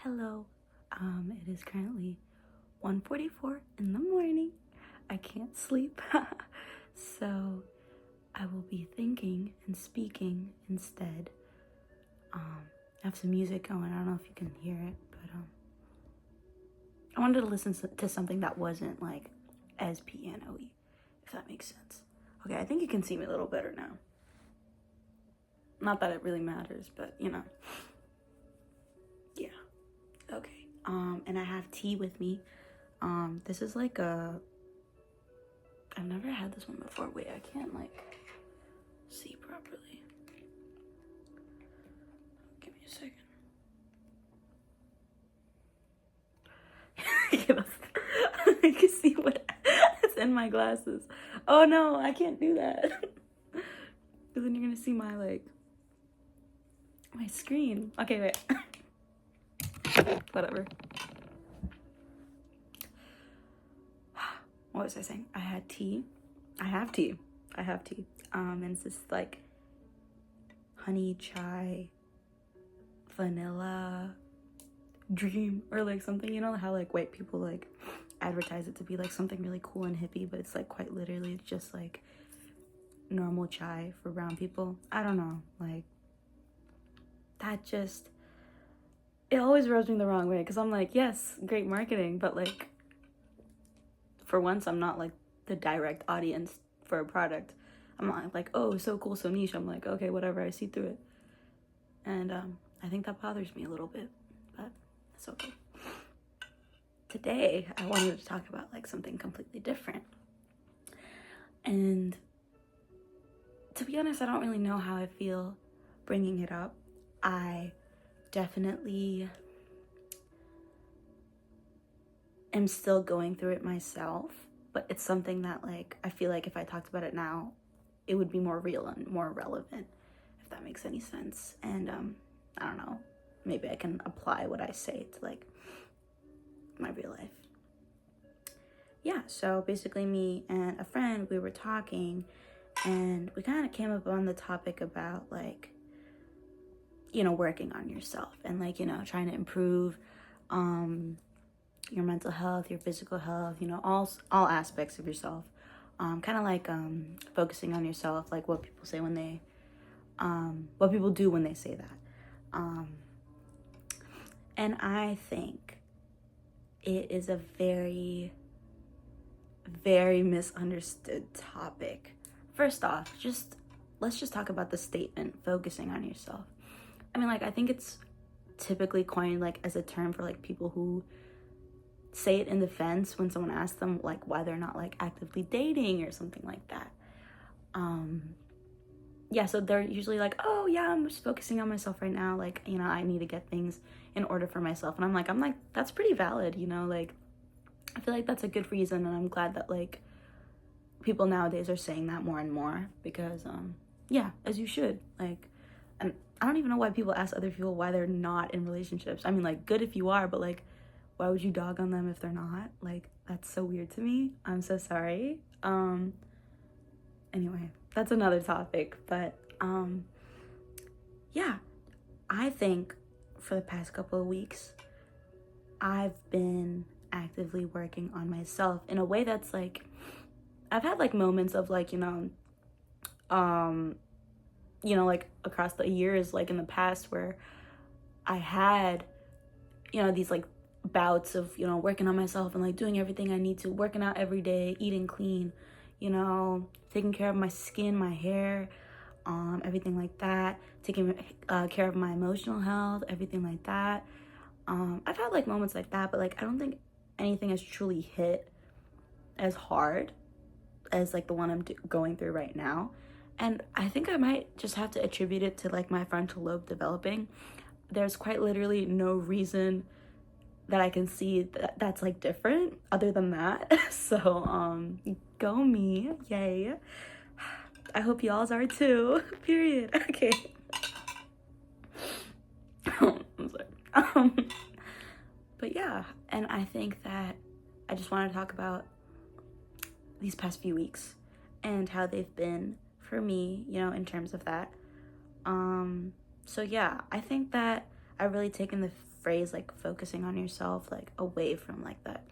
Hello. It is currently 1:44 in the morning. I can't sleep. So I will be thinking and speaking instead. I have some music going. I don't know if you can hear it, but I wanted to listen to something that wasn't like as piano-y, if that makes sense. Okay, I think you can see me a little better now. Not that it really matters, but yeah. Okay. And I have tea with me. This is like I've never had this one before. Wait, I can't like see properly. Give me a second. I can see what is in my glasses. Oh no, I can't do that. Because then you're gonna see my screen. Okay, wait. Whatever. What was I saying? I had tea. I have tea. And it's this like honey chai vanilla dream or like something, you know how like white people like advertise it to be like something really cool and hippie, but it's like quite literally just like normal chai for brown people. I don't know, like that just, it always rubs me the wrong way because I'm like, yes, great marketing, but like for once I'm not like the direct audience for a product. I'm not like, oh, so cool, so niche. I'm like, okay, whatever, I see through it. And I think that bothers me a little bit, but it's okay. Today I wanted to talk about like something completely different. And to be honest, I don't really know how I feel bringing it up. I definitely am still going through it myself, but it's something that like I feel like if I talked about it now, it would be more real and more relevant, if that makes any sense. And I don't know, maybe I can apply what I say to like my real life. Yeah, so basically me and a friend, we were talking and we kind of came up on the topic about like, working on yourself and like, trying to improve your mental health, your physical health, all aspects of yourself. Kind of like focusing on yourself, like what people say when they, what people do when they say that. And I think it is a very, very misunderstood topic. First off, let's just talk about the statement, focusing on yourself. I mean, like, I think it's typically coined like as a term for like people who say it in defense when someone asks them like why they're not like actively dating or something like that. Yeah, so they're usually like, oh yeah, I'm just focusing on myself right now, like, I need to get things in order for myself. And I'm like that's pretty valid, like I feel like that's a good reason, and I'm glad that like people nowadays are saying that more and more, because yeah, as you should. Like, and I don't even know why people ask other people why they're not in relationships. I mean, like, good if you are, but like, why would you dog on them if they're not? Like, that's so weird to me. I'm so sorry. Anyway, that's another topic, but yeah, I think for the past couple of weeks I've been actively working on myself in a way that's like, I've had like moments of like, like across the years, like in the past, where I had, these like bouts of, working on myself and like doing everything I need to, working out every day, eating clean, taking care of my skin, my hair, everything like that, taking care of my emotional health, everything like that. I've had like moments like that, but like I don't think anything has truly hit as hard as like the one I'm going through right now. And I think I might just have to attribute it to like my frontal lobe developing. There's quite literally no reason that I can see that's like different other than that. So go me, yay. I hope y'all's are too. Period. Okay. I'm sorry. But yeah, and I think that I just want to talk about these past few weeks and how they've been for me, in terms of that. So yeah, I think that I've really taken the phrase, like focusing on yourself, like away from like that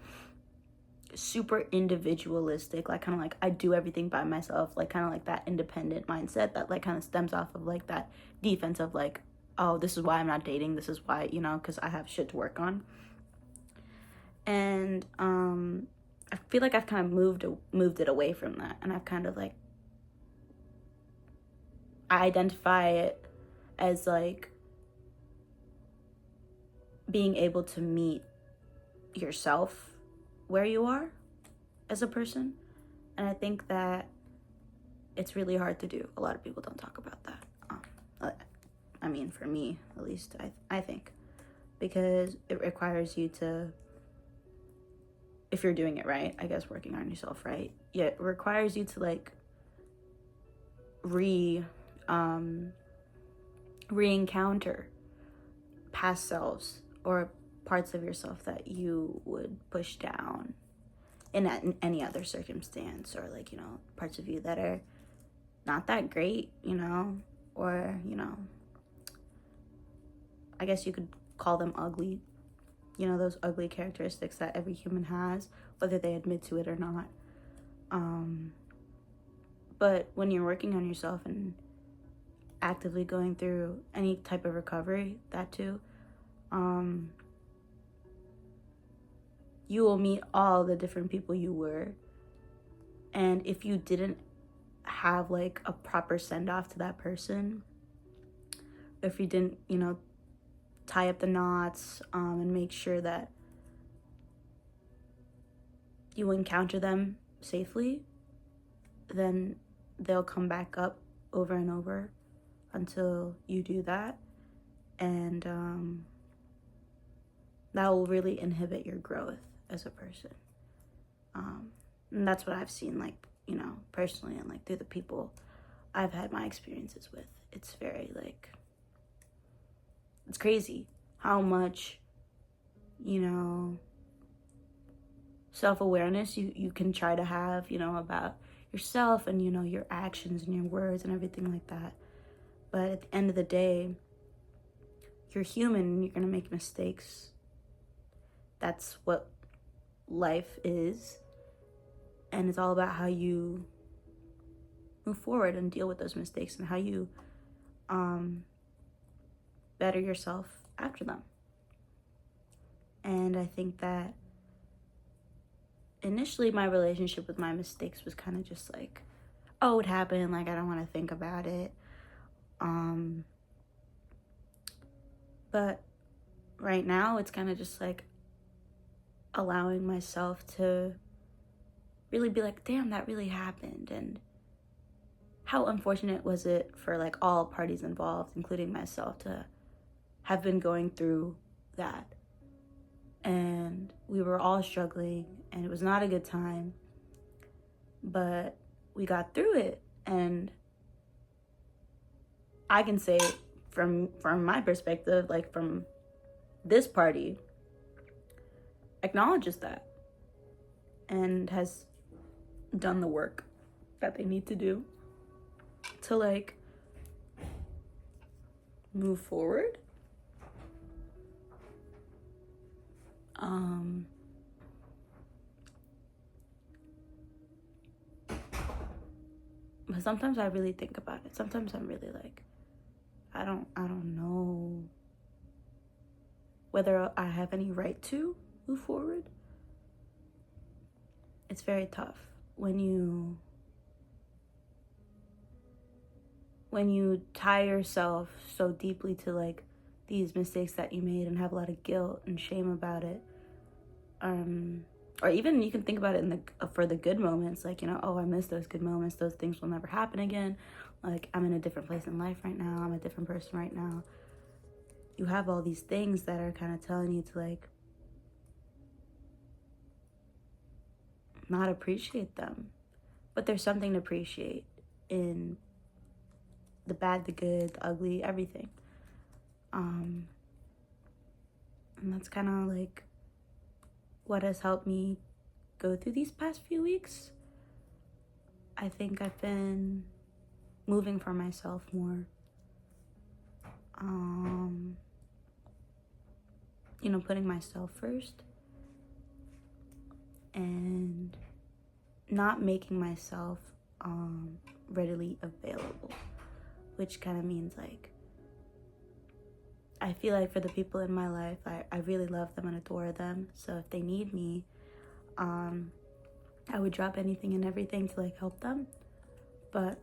super individualistic, like kind of like I do everything by myself, like kind of like that independent mindset that like kind of stems off of like that defense of like, oh, this is why I'm not dating, this is why, you know, because I have shit to work on. And I feel like I've kind of moved it away from that, and I've kind of like, I identify it as like being able to meet yourself where you are as a person. And I think that it's really hard to do. A lot of people don't talk about that. I mean, for me, at least, I think. Because it requires you to, if you're doing it right, I guess working on yourself right, yeah, it requires you to like re-encounter past selves or parts of yourself that you would push down in any other circumstance, or like, you know, parts of you that are not that great, you know, or, you know, I guess you could call them ugly, you know, those ugly characteristics that every human has, whether they admit to it or not. But when you're working on yourself and actively going through any type of recovery, that too, you will meet all the different people you were. And if you didn't have like a proper send-off to that person, if you didn't, you know, tie up the knots, and make sure that you encounter them safely, then they'll come back up over and over until you do that. And that will really inhibit your growth as a person. And that's what I've seen, like, you know, personally, and like through the people I've had my experiences with. It's very like, it's crazy how much, you know, self-awareness you can try to have, you know, about yourself and, you know, your actions and your words and everything like that. But at the end of the day, you're human and you're gonna make mistakes. That's what life is. And it's all about how you move forward and deal with those mistakes, and how you better yourself after them. And I think that initially my relationship with my mistakes was kind of just like, oh, it happened, like I don't want to think about it. But right now it's kind of just like allowing myself to really be like, damn, that really happened, and how unfortunate was it for like all parties involved, including myself, to have been going through that. And we were all struggling, and it was not a good time, but we got through it. And I can say from my perspective, like from this party, acknowledges that and has done the work that they need to do to like move forward. But sometimes I really think about it. Sometimes I'm really like, I don't know whether I have any right to move forward. It's very tough when you tie yourself so deeply to like these mistakes that you made and have a lot of guilt and shame about it. Or even you can think about it for the good moments, like, you know, oh, I miss those good moments, those things will never happen again, like I'm in a different place in life right now, I'm a different person right now. You have all these things that are kind of telling you to like not appreciate them, but there's something to appreciate in the bad, the good, the ugly, everything. And that's kind of like what has helped me go through these past few weeks. I think I've been moving for myself more. you know, putting myself first and not making myself readily available, which kind of means like I feel like for the people in my life, I really love them and adore them. So if they need me, I would drop anything and everything to like help them. But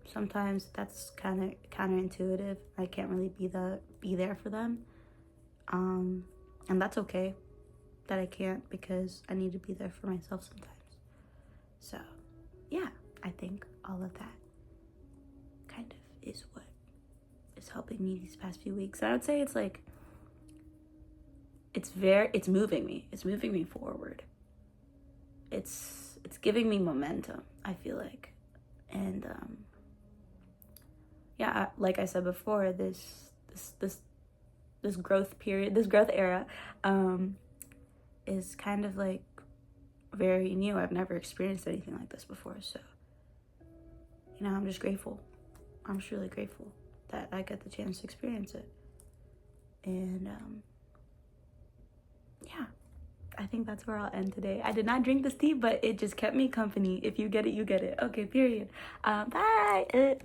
sometimes that's kind of counterintuitive. I can't really be there for them, and that's okay that I can't, because I need to be there for myself sometimes. So yeah, I think all of that kind of is what is helping me these past few weeks. I would say it's like it's moving me forward. It's giving me momentum, I feel like. And yeah, like I said before, this growth period, this growth era is kind of like very new. I've never experienced anything like this before, so you know, I'm just grateful. I'm just really grateful that I get the chance to experience it. And yeah, I think that's where I'll end today. I did not drink this tea, but it just kept me company. If you get it, you get it. Okay, period. Bye.